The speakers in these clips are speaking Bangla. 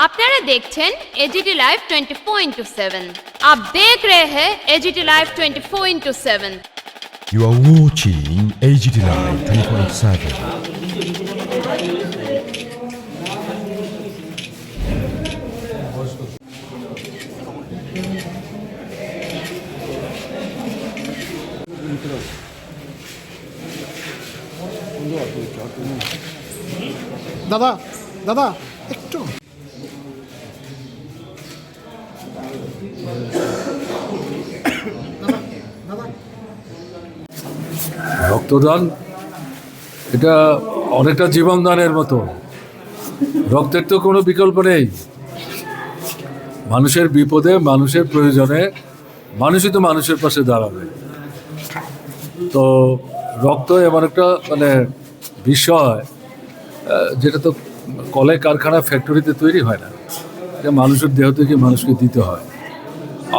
আপনারা দেখছেন एजीटी लाइव 24/7। आप देख रहे हैं AGT live 24/7। You are watching AGT Live 24/7. দাদা দাদা একটু রক্তদান এটা অনেকটা জীবনদানের মতো। রক্তের তো কোনো বিকল্প নেই। মানুষের বিপদে, মানুষের প্রয়োজনে মানুষই তো মানুষের পাশে দাঁড়াবে। তো রক্ত এমন একটা বিষয় যেটা তো কলে কারখানা ফ্যাক্টরিতে তৈরি হয় না, এটা মানুষের দেহ থেকে মানুষকে দিতে হয়।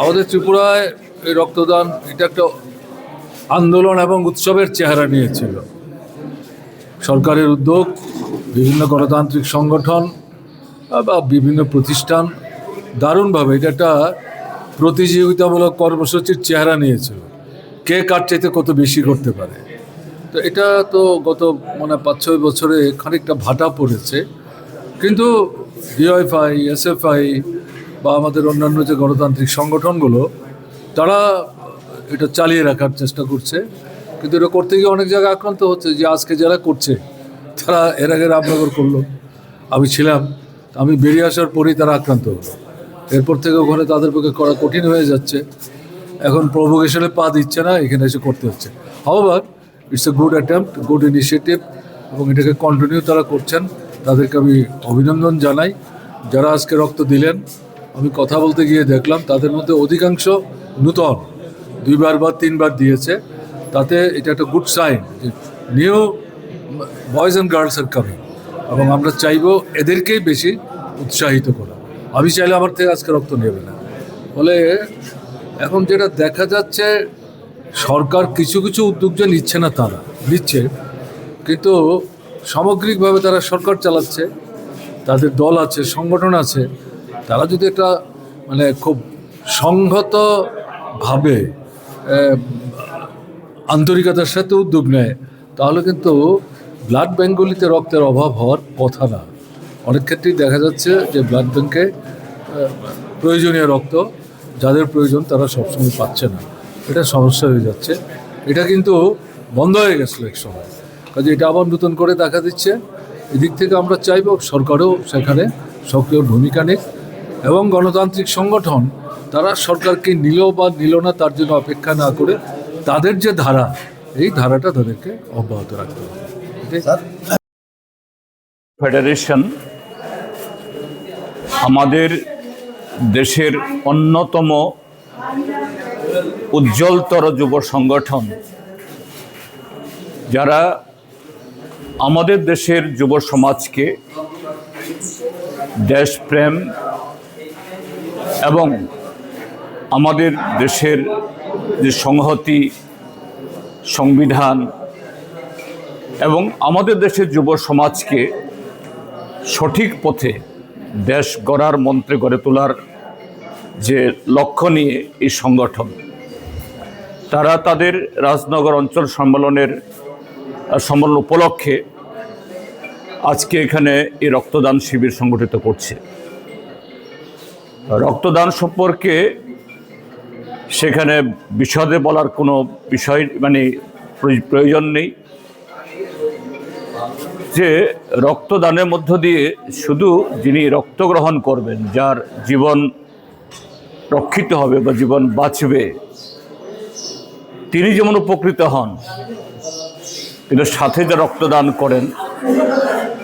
আমাদের ত্রিপুরায় এই রক্তদান এটা একটা আন্দোলন এবং উৎসবের চেহারা নিয়েছিল। সরকারের উদ্যোগ, বিভিন্ন গণতান্ত্রিক সংগঠন বা বিভিন্ন প্রতিষ্ঠান দারুণভাবে এটা একটা প্রতিযোগিতামূলক কর্মসূচির চেহারা নিয়েছিল, কে কার চাইতে কত বেশি করতে পারে। তো এটা তো গত 5-6 বছরে খানিকটা ভাটা পড়েছে, কিন্তু ডিওএফআই, এসএফআই বা আমাদের অন্যান্য যে গণতান্ত্রিক সংগঠনগুলো তারা এটা চালিয়ে রাখার চেষ্টা করছে। কিন্তু এটা করতে গিয়ে অনেক জায়গায় আক্রান্ত হচ্ছে, যে আজকে যারা করছে তারা এর আগে রামনগর করলো, আমি ছিলাম, আমি বেরিয়ে আসার পরেই তারা আক্রান্ত হলো। এরপর থেকে ওখানে তাদের পক্ষে করা কঠিন হয়ে যাচ্ছে, এখন প্রভোকেশনে পা দিচ্ছে না, এখানে এসে করতে হচ্ছে। হাওয়ার it's a good attempt, good initiative, এবং এটাকে কন্টিনিউ তারা করছেন, তাদেরকে আমি অভিনন্দন জানাই। যারা আজকে রক্ত দিলেন, আমি কথা বলতে গিয়ে দেখলাম তাদের মধ্যে অধিকাংশ নূতন, 2বার বা 3বার দিয়েছে। তাতে এটা একটা good sign, new boys and girls are coming, এবং আমরা চাইবো এদেরকেই বেশি উৎসাহিত করা। আমি চাইলে আমার থেকে আজকে রক্ত নেবে না বলে। এখন যেটা দেখা যাচ্ছে, সরকার কিছু কিছু উদ্যোগ যে নিচ্ছে না, তারা নিচ্ছে, কিন্তু সামগ্রিকভাবে তারা সরকার চালাচ্ছে, তাদের দল আছে, সংগঠন আছে। তারা যদি একটা খুব সংহতভাবে আন্তরিকতার সাথে উদ্যোগ নেয়, তাহলে কিন্তু ব্লাড ব্যাঙ্কগুলিতে রক্তের অভাব হওয়ার কথা না। অনেক ক্ষেত্রেই দেখা যাচ্ছে যে ব্লাড ব্যাঙ্কে প্রয়োজনীয় রক্ত যাদের প্রয়োজন তারা সবসময় পাচ্ছে না, এটা সমস্যা হয়ে যাচ্ছে। এটা কিন্তু বন্ধ হয়ে গেছিলো এক সময়, কাজে এটা আবার নতুন করে দেখা দিচ্ছে। এদিক থেকে আমরা চাইব সরকারও সেখানে সক্রিয় ভূমিকা নিক, এবং গণতান্ত্রিক সংগঠন তারা সরকারকে নিল বা নিল না তার জন্য অপেক্ষা না করে তাদের যে ধারা, এই ধারাটা তাদেরকে অব্যাহত রাখতে হবে। ফেডারেশন আমাদের দেশের অন্যতম উজ্জ্বলতর যুব সংগঠন, যারা আমাদের দেশের যুব সমাজকে দেশপ্রেম এবং আমাদের দেশের যে সংহতি, সংবিধান এবং আমাদের দেশের যুব সমাজকে সঠিক পথে দেশ গড়ার মন্ত্রে গড়ে তোলার যে লক্ষ্য নিয়ে এই সংগঠন, তারা তাদের রাজনগর অঞ্চল সম্মেলন উপলক্ষে আজকে এখানে এই রক্তদান শিবির সংগঠিত করছে। রক্তদান সম্পর্কে সেখানে বিশদে বলার কোনো বিষয় প্রয়োজন নেই, যে রক্তদানের মধ্য দিয়ে শুধু যিনি রক্ত গ্রহণ করবেন, যার জীবন রক্ষিত হবে বা জীবন বাঁচবে, তিনি যেমন উপকৃত হন, কিন্তু সাথে যে রক্তদান করেন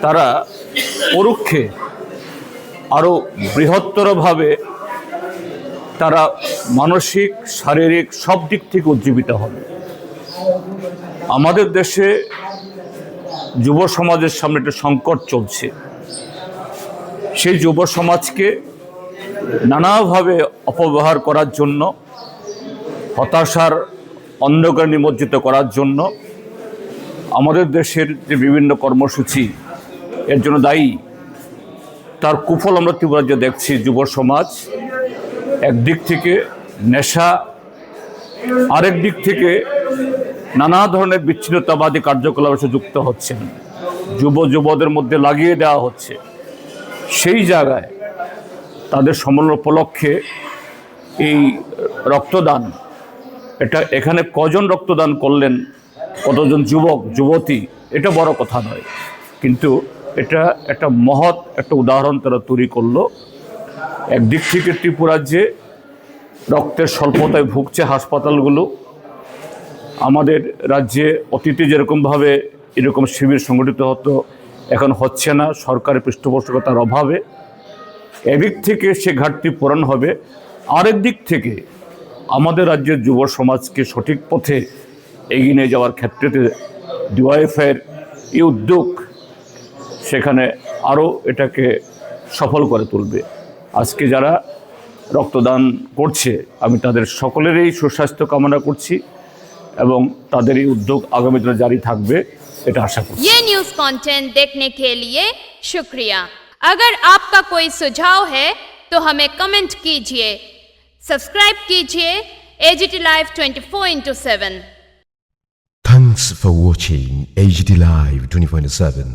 তারা পরোক্ষে আরও বৃহত্তরভাবে তারা মানসিক, শারীরিক সব দিক থেকে উজ্জীবিত হবে। আমাদের দেশে যুব সমাজের সামনে একটা সংকট চলছে, সেই যুব সমাজকে নানাভাবে অপব্যবহার করার জন্য, হতাশার অন্ধকারে নিমজ্জিত করার জন্য আমাদের দেশের যে বিভিন্ন কর্মসূচি এর জন্য দায়ী। তার কুফল আমরা ত্রিপুরা রাজ্যে দেখছি। যুব সমাজ একদিক থেকে নেশা, আরেক দিক থেকে নানা ধরনের বিচ্ছিন্নতাবাদী কার্যকলাপে সে যুক্ত হচ্ছেন, যুবদের মধ্যে লাগিয়ে দেওয়া হচ্ছে। সেই জায়গায় তাদের সম্মেলন উপলক্ষে এই রক্তদান, এটা এখানে কজন রক্তদান করলেন, কতজন যুবক যুবতী, এটা বড় কথা নয়, কিন্তু এটা একটা মহৎ একটা উদাহরণ তারা তৈরি করলো। একদিক থেকে ত্রিপুরাজ্যে রক্তের স্বল্পতায় ভুগছে হাসপাতালগুলো। আমাদের রাজ্যে অতীতে যেরকমভাবে এরকম শিবির সংগঠিত হতো, এখন হচ্ছে না সরকারের পৃষ্ঠপোষকতার অভাবে। এদিক থেকে সে ঘাটতি পূরণ হবে। আরেক দিক থেকে আমাদের রাজ্যের যুব সমাজকে সঠিক পথে এগিয়ে নিয়ে যাওয়ার ক্ষেত্রে ডিওয়াইএফআইয়ের এই উদ্যোগ সেখানে আরও এটাকে সফল করে তুলবে। আজকে যারা রক্তদান করছে আমি তাদের সকলেরই সুস্বাস্থ্য কামনা করছি এবং তাদের এই উদ্যোগ আগামী দিনে জারি থাকবে এটা আশা করছি। ये न्यूज कंटेंट देखने के लिए शुक्रिया। अगर आपका कोई सुझाव है तो हमें कमेंट कीजिए, सब्सक्राइब कीजिए AGT Live 24/7। Thanks for watching AGT Live 24/7.